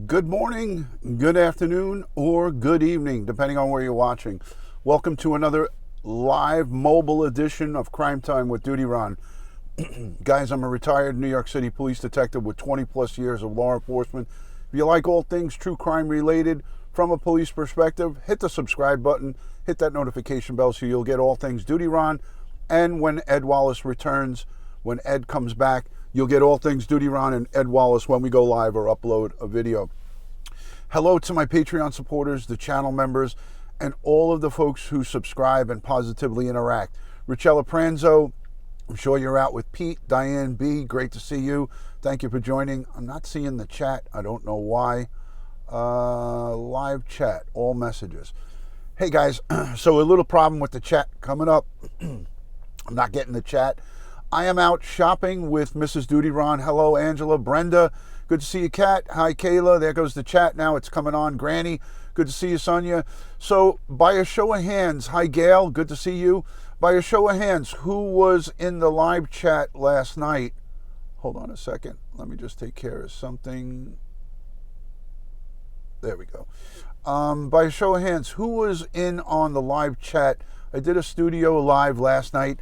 Good morning, good afternoon, or good evening, depending on where you're watching. Welcome to another live mobile edition of Crime Time with DutyRon. Guys, I'm a retired New York City police detective with 20 plus years of law enforcement. If you like all things true crime related from a police perspective, hit the subscribe button, hit that notification bell so you'll get all things DutyRon. And when Ed Wallace returns, when Ed comes back, you'll get all things DutyRon and Ed Wallace when we go live or upload a video. Hello to my Patreon supporters, the channel members, and all of the folks who subscribe and positively interact. Richella Pranzo, I'm sure you're out with Pete. Diane B, great to see you. Thank you for joining. I'm not seeing the chat. I don't know why. Live chat, all messages. Hey guys, so a little problem with the chat coming up. I'm not getting the chat. I am out shopping with Mrs. DutyRon. Hello, Angela. Brenda, good to see you, Kat. Hi, Kayla. There goes the chat now. It's coming on. Granny, good to see you, Sonia. So, by a show of hands, hi, Gail. Good to see you. By a show of hands, who was in the live chat last night? Hold on a second. Let me just take care of something. There we go. By a show of hands, who was in on the live chat? I did a studio live last night.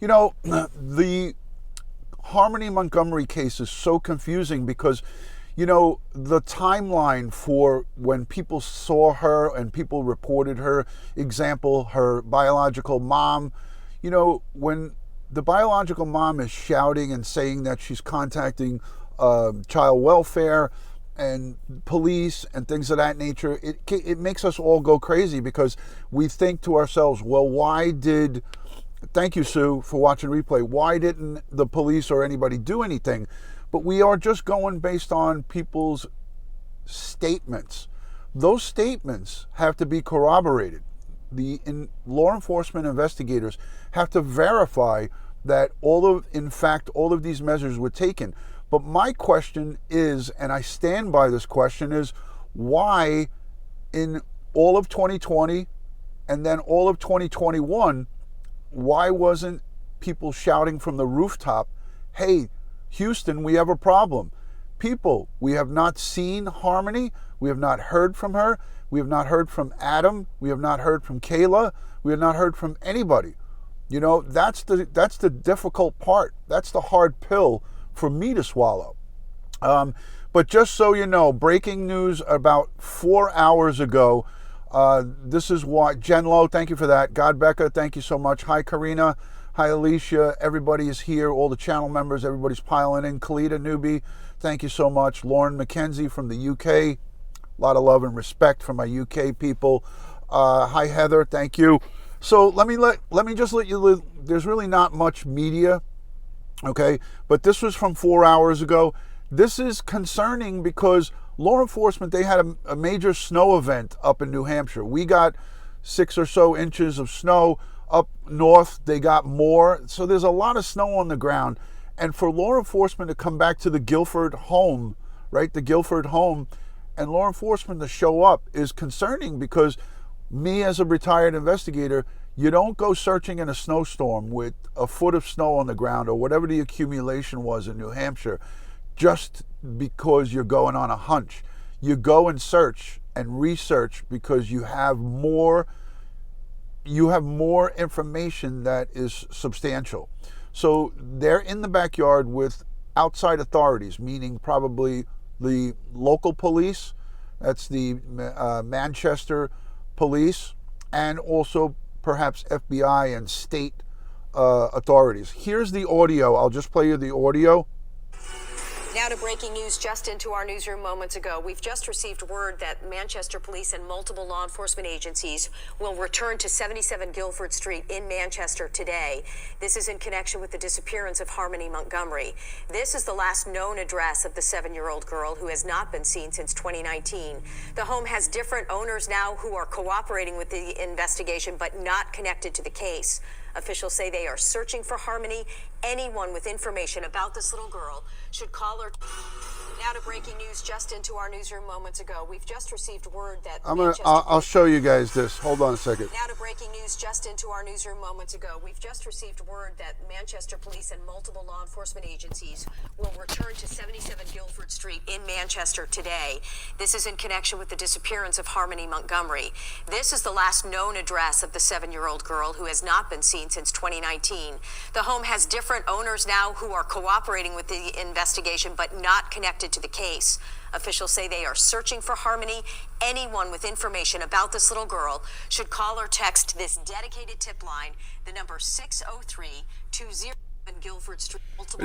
You know, the Harmony Montgomery case is so confusing because, you know, the timeline for when people saw her and people reported her, example, her biological mom, you know, when the biological mom is shouting and saying that she's contacting child welfare and police and things of that nature, it makes us all go crazy because we think to ourselves, well, why did... Thank you, Sue, for watching replay. Why didn't the police or anybody do anything? But we are just going based on people's statements. Those statements have to be corroborated. Law enforcement investigators have to verify that in fact, all of these measures were taken. But my question is, and I stand by this question, is why in all of 2020 and then all of 2021, why wasn't people shouting from the rooftop, hey, Houston, we have a problem? People, we have not seen Harmony. We have not heard from her. We have not heard from Adam. We have not heard from Kayla. We have not heard from anybody. You know, that's the difficult part. That's the hard pill for me to swallow. But just so you know, breaking news about 4 hours ago, this is why, Jen Lowe, thank you for that. God Becca, thank you so much. Hi, Karina. Hi, Alicia. Everybody is here. All the channel members, everybody's piling in. Kalita Newbie, thank you so much. Lauren McKenzie from the UK. A lot of love and respect for my UK people. Hi, Heather. Thank you. So let me just let you live. There's really not much media, okay? But this was from 4 hours ago. This is concerning because law enforcement, they had a major snow event up in New Hampshire. We got 6 or so inches of snow. Up north, they got more. So there's a lot of snow on the ground. And for law enforcement to come back to the Guilford home, right, the Guilford home, and law enforcement to show up is concerning because me as a retired investigator, you don't go searching in a snowstorm with a foot of snow on the ground or whatever the accumulation was in New Hampshire just because you're going on a hunch. You go and search and research because you have more information that is substantial. So they're in the backyard with outside authorities, meaning probably the local police, that's the Manchester police, and also perhaps FBI and state authorities. Here's the audio. I'll just play you the audio. Now to breaking news just into our newsroom moments ago. We've just received word that Manchester Police and multiple law enforcement agencies will return to 77 Guilford Street in Manchester today. This is in connection with the disappearance of Harmony Montgomery. This is the last known address of the 7-year-old girl who has not been seen since 2019. The home has different owners now who are cooperating with the investigation but not connected to the case. Officials say they are searching for Harmony. Anyone with information about this little girl should call her. Now to breaking news just into our newsroom moments ago. We've just received word that I'll show you guys this. Hold on a second. Now to breaking news just into our newsroom moments ago. We've just received word that Manchester Police and multiple law enforcement agencies will return to 77 Guilford Street in Manchester today. This is in connection with the disappearance of Harmony Montgomery. This is the last known address of the 7-year-old girl who has not been seen since 2019. The home has different owners now who are cooperating with the investigation but not connected to the case. Officials say they are searching for Harmony. Anyone with information about this little girl should call or text this dedicated tip line, the number 603-20 Guilford Street. I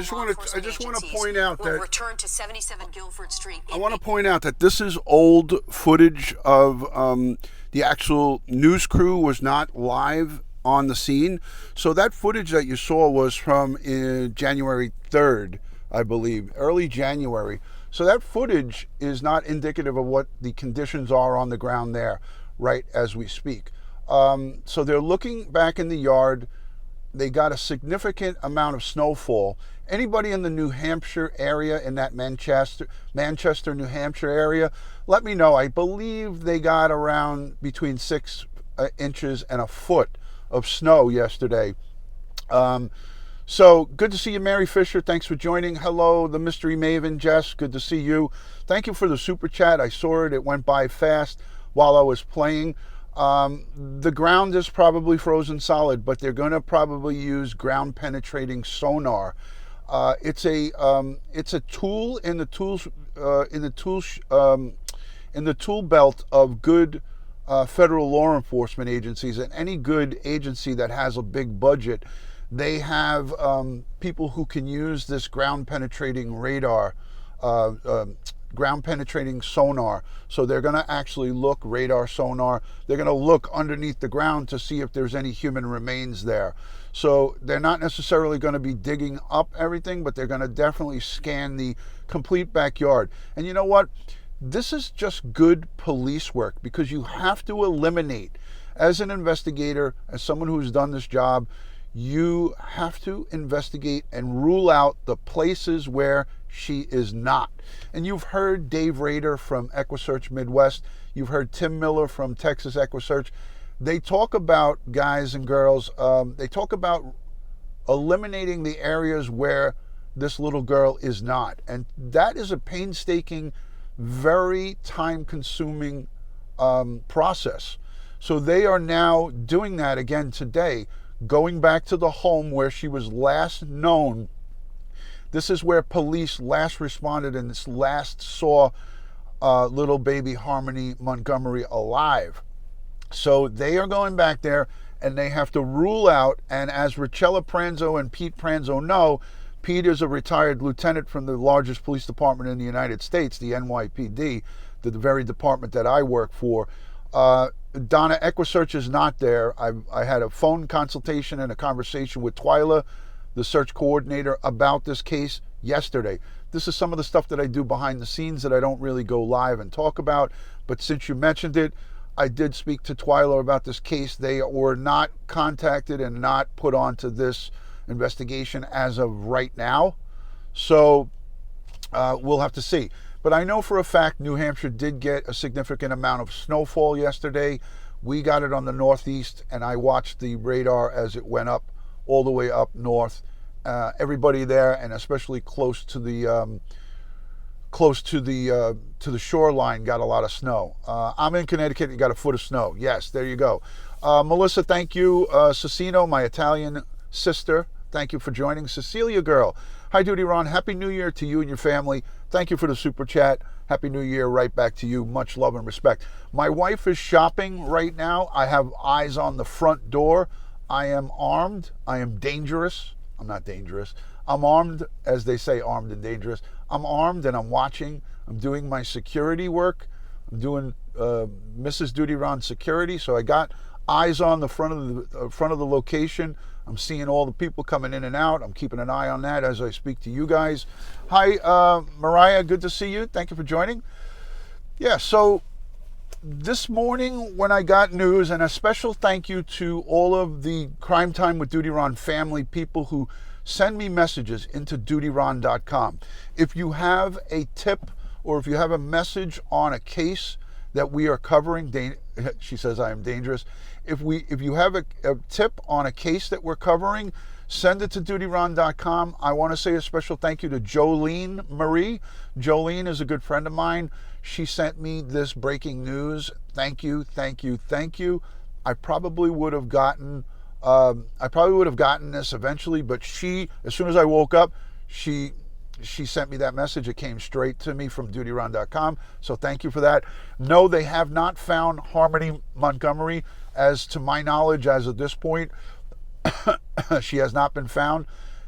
just want to point out that return to 77 Guilford Street. I want to point out that this is old footage of the actual news crew was not live on the scene. So that footage that you saw was from January 3rd, I believe, early January. So that footage is not indicative of what the conditions are on the ground there right as we speak. So they're looking back in the yard. They got a significant amount of snowfall. Anybody in the New Hampshire area, in that Manchester, New Hampshire area, let me know. I believe they got around between 6 inches and a foot of snow yesterday. So good to see you, Mary Fisher. Thanks for joining. Hello, the Mystery Maven, Jess. Good to see you. Thank you for the super chat. I saw it. It went by fast while I was playing. The ground is probably frozen solid, but they're going to probably use ground penetrating sonar. It's a tool in the tool belt of good federal law enforcement agencies, and any good agency that has a big budget. They have people who can use this ground penetrating radar, ground penetrating sonar. So they're going to actually look, radar sonar, they're going to look underneath the ground to see if there's any human remains there. So they're not necessarily going to be digging up everything, but they're going to definitely scan the complete backyard. And you know what? This is just good police work, because you have to eliminate, as an investigator, as someone who's done this job, you have to investigate and rule out the places where she is not. And you've heard Dave Rader from EquiSearch Midwest. You've heard Tim Miller from Texas EquiSearch. They talk about, guys and girls, they talk about eliminating the areas where this little girl is not. And that is a painstaking, very time-consuming process. So they are now doing that again today, going back to the home where she was last known. This is where police last responded and last saw little baby Harmony Montgomery alive. So they are going back there, and they have to rule out, and as Richella Pranzo and Pete Pranzo know, Pete is a retired lieutenant from the largest police department in the United States, the NYPD, the very department that I work for. Donna, EquiSearch is not there. I had a phone consultation and a conversation with Twyla, the search coordinator, about this case yesterday. This is some of the stuff that I do behind the scenes that I don't really go live and talk about. But since you mentioned it, I did speak to Twyla about this case. They were not contacted and not put onto this investigation as of right now. So we'll have to see. But I know for a fact New Hampshire did get a significant amount of snowfall yesterday. We got it on the northeast, and I watched the radar as it went up, all the way up north. Everybody there, and especially close to the shoreline, got a lot of snow. I'm in Connecticut. You got a foot of snow. Yes, there you go. Melissa, thank you. Cecino, my Italian sister, thank you for joining. Cecilia girl, hi DutyRon. Happy New Year to you and your family. Thank you for the super chat. Happy New Year right back to you. Much love and respect. My wife is shopping right now. I have eyes on the front door. I am armed. I am dangerous. I'm not dangerous. I'm armed, as they say, armed and dangerous. I'm armed and I'm watching. I'm doing my security work. I'm doing Mrs. DutyRon security. So I got eyes on the front of the location. I'm seeing all the people coming in and out. I'm keeping an eye on that as I speak to you guys. Hi, Mariah. Good to see you. Thank you for joining. Yeah, so this morning when I got news, and a special thank you to all of the Crime Time with DutyRon family, people who send me messages into DutyRon.com. If you have a tip or if you have a message on a case that we are covering, she says I am dangerous. If you have a tip on a case that we're covering, send it to DutyRon.com. I want to say a special thank you to Jolene Marie. Jolene is a good friend of mine. She sent me this breaking news. Thank you, thank you, thank you. I probably would have gotten this eventually, but as soon as I woke up, she sent me that message. It came straight to me from DutyRon.com. So thank you for that. No, they have not found Harmony Montgomery. As to my knowledge, as of this point, she has not been found.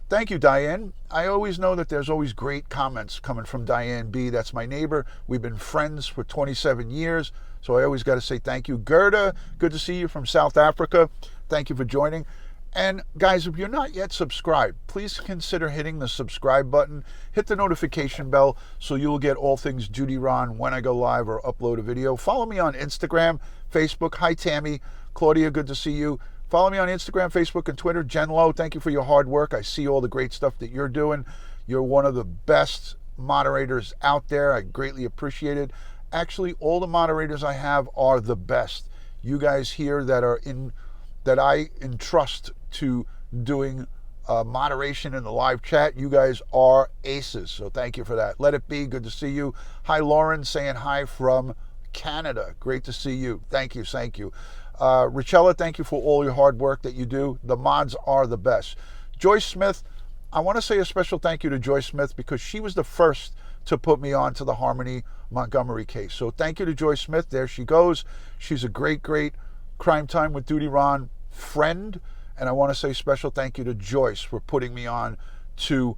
Thank you, Diane. I always know that there's always great comments coming from Diane B. That's my neighbor. We've been friends for 27 years, so I always got to say thank you. Gerda, good to see you from South Africa. Thank you for joining. And guys, if you're not yet subscribed, please consider hitting the subscribe button. Hit the notification bell so you'll get all things DutyRon when I go live or upload a video. Follow me on Instagram, Facebook. Hi, Tammy. Claudia, good to see you. Follow me on Instagram, Facebook, and Twitter. Jen Lowe, thank you for your hard work. I see all the great stuff that you're doing. You're one of the best moderators out there. I greatly appreciate it. Actually, all the moderators I have are the best. You guys here that I entrust to doing moderation in the live chat, you guys are aces. So thank you for that. Let it be. Good to see you. Hi, Lauren, saying hi from Canada. Great to see you. Thank you. Thank you. Richella, thank you for all your hard work that you do. The mods are the best. Joyce Smith, I want to say a special thank you to Joyce Smith because she was the first to put me on to the Harmony Montgomery case. So thank you to Joyce Smith. There she goes. She's a great, great Crime Time with DutyRon friend. And I want to say special thank you to Joyce for putting me on to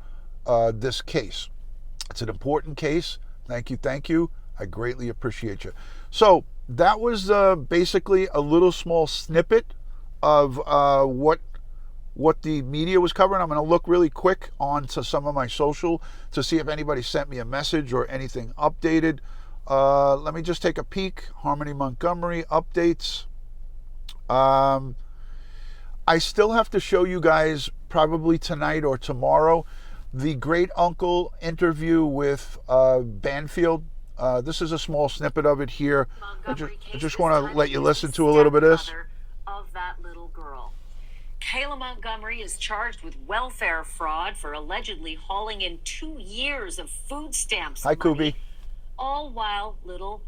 this case. It's an important case. Thank you. Thank you. I greatly appreciate you. So that was basically a little small snippet of what the media was covering. I'm going to look really quick onto some of my social to see if anybody sent me a message or anything updated. Let me just take a peek. Harmony Montgomery updates. I still have to show you guys probably tonight or tomorrow the great uncle interview with Banfield. This is a small snippet of it here. I just want to let you listen to a little bit of this. Of that little girl. Kayla Montgomery is charged with welfare fraud for allegedly hauling in 2 years of food stamps. Hi, Kubi. All while little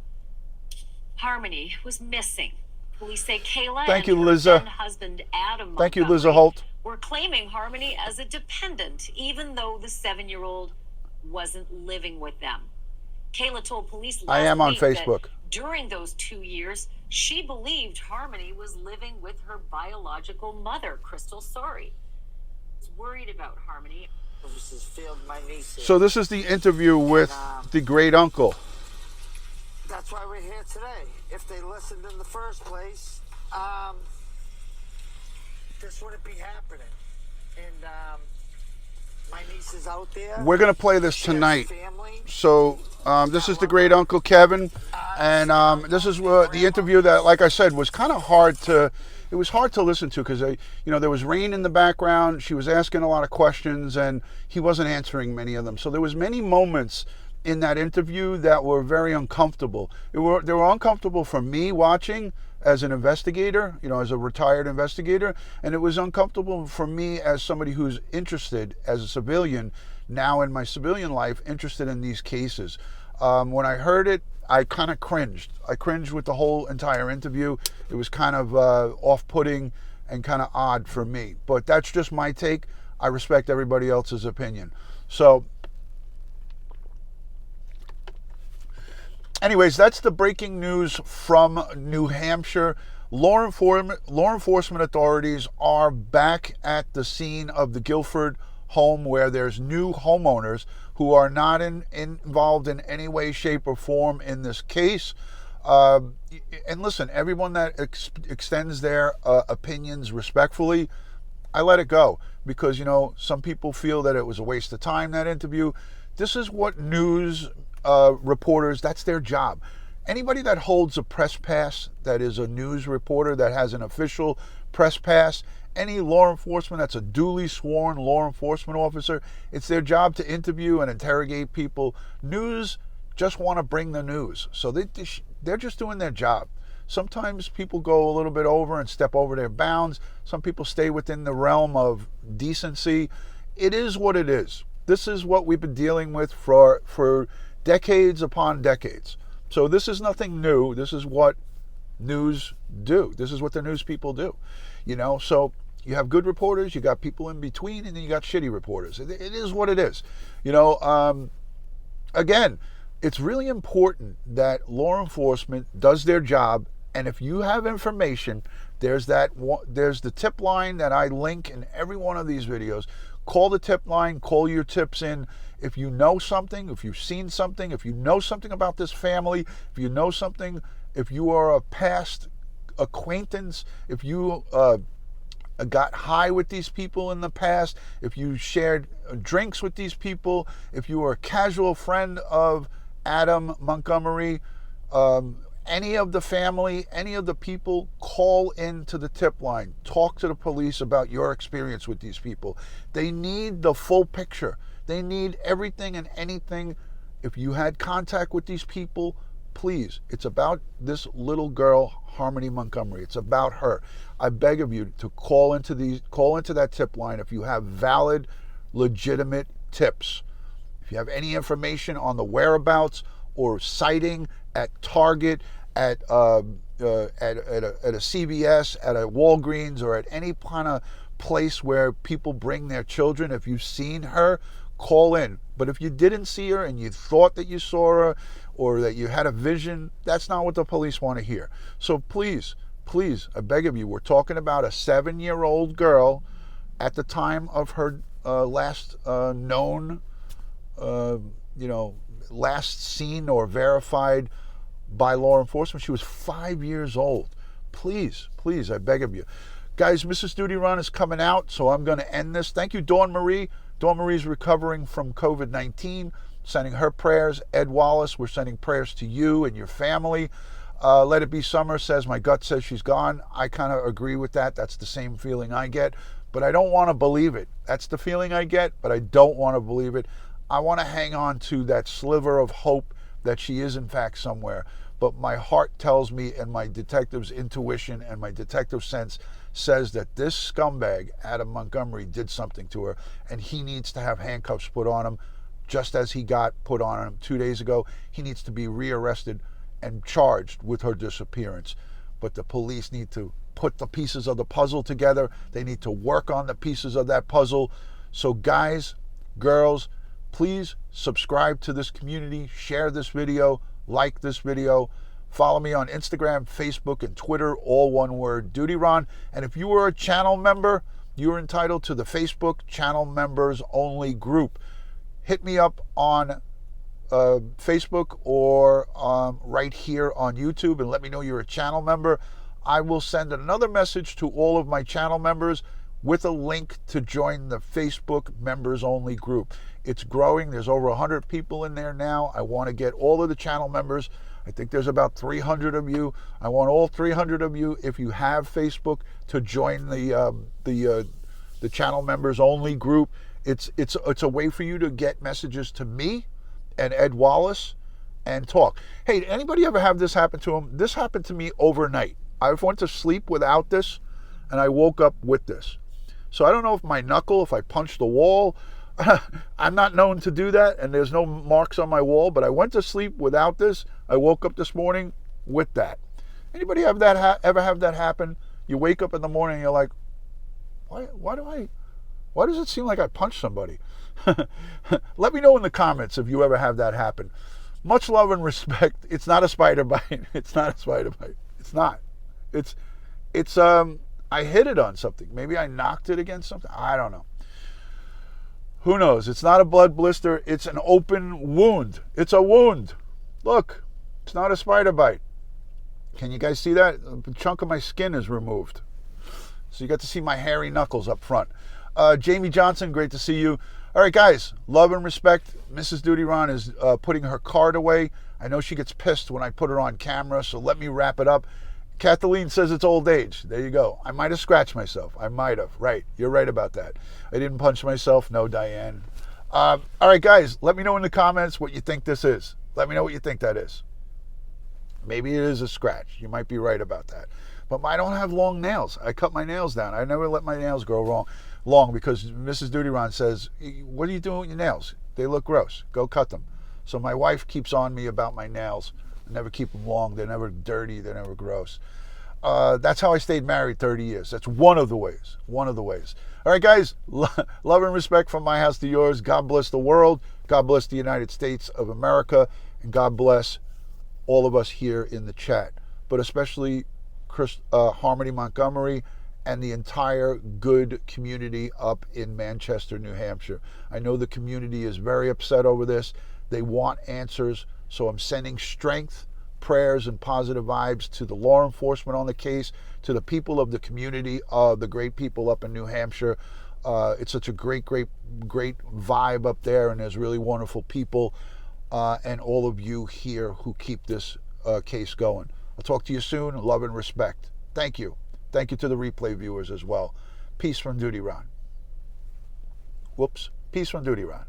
Harmony was missing. Police say Kayla Thank and you, her Liza. then husband Adam Thank you, Montgomery Liza Holt. were claiming Harmony as a dependent, even though the 7-year-old wasn't living with them. Kayla told police last I am on week Facebook. that during those 2 years, she believed Harmony was living with her biological mother, Crystal Sorry. Was worried about Harmony. So this is the interview with the great uncle. That's why we're here today. If they listened in the first place, this wouldn't be happening. And my niece is out there. We're going to play this tonight. So this is the great Uncle Kevin. And this is the interview that, like I said, was kind of hard to... It was hard to listen to because, there was rain in the background. She was asking a lot of questions, and he wasn't answering many of them. So there was many moments in that interview that were very uncomfortable. They were uncomfortable for me watching as an investigator, as a retired investigator, and it was uncomfortable for me as somebody who's interested as a civilian now in my civilian life, interested in these cases. When I heard it, I kind of cringed. I cringed with the whole entire interview. It was kind of off-putting and kind of odd for me, but that's just my take. I respect everybody else's opinion. So anyways, that's the breaking news from New Hampshire. Law enforcement authorities are back at the scene of the Guilford home where there's new homeowners who are not involved in any way, shape, or form in this case. And listen, everyone that extends their opinions respectfully, I let it go because, some people feel that it was a waste of time, that interview. This is what news reporters, that's their job. Anybody that holds a press pass, that is a news reporter, that has an official press pass, any law enforcement that's a duly sworn law enforcement officer, it's their job to interview and interrogate people. News just want to bring the news. So they're just doing their job. Sometimes people go a little bit over and step over their bounds. Some people stay within the realm of decency. It is what it is. This is what we've been dealing with for decades upon decades. So this is nothing new. This is what news do. This is what the news people do. So you have good reporters, you got people in between, and then you got shitty reporters. It is what it is. Again, it's really important that law enforcement does their job. And if you have information, there's the tip line that I link in every one of these videos. Call the tip line, call your tips in. If you know something, if you've seen something, if you know something about this family, if you know something, if you are a past acquaintance, if you got high with these people in the past, if you shared drinks with these people, if you were a casual friend of Adam Montgomery, any of the family, any of the people, call into the tip line. Talk to the police about your experience with these people. They need the full picture. They need everything and anything. If you had contact with these people, please, it's about this little girl, Harmony Montgomery. It's about her. I beg of you to call into that tip line if you have valid, legitimate tips. If you have any information on the whereabouts or sighting at Target, at a CVS, at a Walgreens, or at any kind of place where people bring their children, if you've seen her, call in. But if you didn't see her and you thought that you saw her or that you had a vision, that's not what the police want to hear. So please, I beg of you, we're talking about a 7-year-old girl at the time of her last known, last seen or verified by law enforcement. She was 5 years old. Please, I beg of you. Guys, Mrs. DutyRon is coming out, so I'm going to end this. Thank you, Dawn Marie. Dawn Marie's recovering from COVID-19, sending her prayers. Ed Wallace, we're sending prayers to you and your family. Let It Be Summer says, my gut says she's gone. I kind of agree with that. That's the same feeling I get, but I don't want to believe it. That's the feeling I get, but I don't want to believe it. I want to hang on to that sliver of hope that she is in fact somewhere. But my heart tells me, and my detective's intuition and my detective sense says that this scumbag, Adam Montgomery, did something to her, and he needs to have handcuffs put on him, just as he got put on him 2 days ago. He needs to be rearrested and charged with her disappearance. But the police need to put the pieces of the puzzle together. They need to work on the pieces of that puzzle. So guys, girls, please subscribe to this community, share this video, like this video, follow me on Instagram, Facebook, and Twitter, all one word, DutyRon. And if you are a channel member, you're entitled to the Facebook Channel Members Only group. Hit me up on Facebook or right here on YouTube and let me know you're a channel member. I will send another message to all of my channel members with a link to join the Facebook Members Only group. It's growing. There's over 100 people in there now. I want to get all of the channel members. I think there's about 300 of you. I want all 300 of you, if you have Facebook, to join the Channel Members Only group. It's a way for you to get messages to me and Ed Wallace and talk. Hey, anybody ever have this happen to them? This happened to me overnight. I went to sleep without this, and I woke up with this. So I don't know if I punched the wall. I'm not known to do that, and there's no marks on my wall, but I went to sleep without this. I woke up this morning with that. Anybody have that ever have that happen? You wake up in the morning and you're like, why does it seem like I punched somebody? Let me know in the comments if you ever have that happen. Much love and respect. It's not a spider bite. It's not a spider bite. It's not. It's I hit it on something. Maybe I knocked it against something. I don't know. Who knows? It's not a blood blister. It's an open wound. It's a wound. Look, it's not a spider bite. Can you guys see that? A chunk of my skin is removed. So you got to see my hairy knuckles up front. Jamie Johnson, great to see you. All right, guys, love and respect. Mrs. DutyRon is putting her card away. I know she gets pissed when I put her on camera, so let me wrap it up. Kathleen says it's old age. There you go. I might have scratched myself. I might have. Right. You're right about that. I didn't punch myself. No, Diane. All right, guys, let me know in the comments what you think this is. Let me know what you think that is. Maybe it is a scratch. You might be right about that. But I don't have long nails. I cut my nails down. I never let my nails grow long because Mrs. DutyRon says, what are you doing with your nails? They look gross. Go cut them. So my wife keeps on me about my nails. I never keep them long. They're never dirty. They're never gross. That's how I stayed married 30 years. That's one of the ways. One of the ways. All right, guys. Love and respect from my house to yours. God bless the world. God bless the United States of America. And God bless all of us here in the chat. But especially Harmony Montgomery and the entire good community up in Manchester, New Hampshire. I know the community is very upset over this. They want answers. So I'm sending strength, prayers, and positive vibes to the law enforcement on the case, to the people of the community, the great people up in New Hampshire. It's such a great vibe up there, and there's really wonderful people, and all of you here who keep this case going. I'll talk to you soon. Love and respect. Thank you. Thank you to the replay viewers as well. Peace from DutyRon. Whoops. Peace from DutyRon.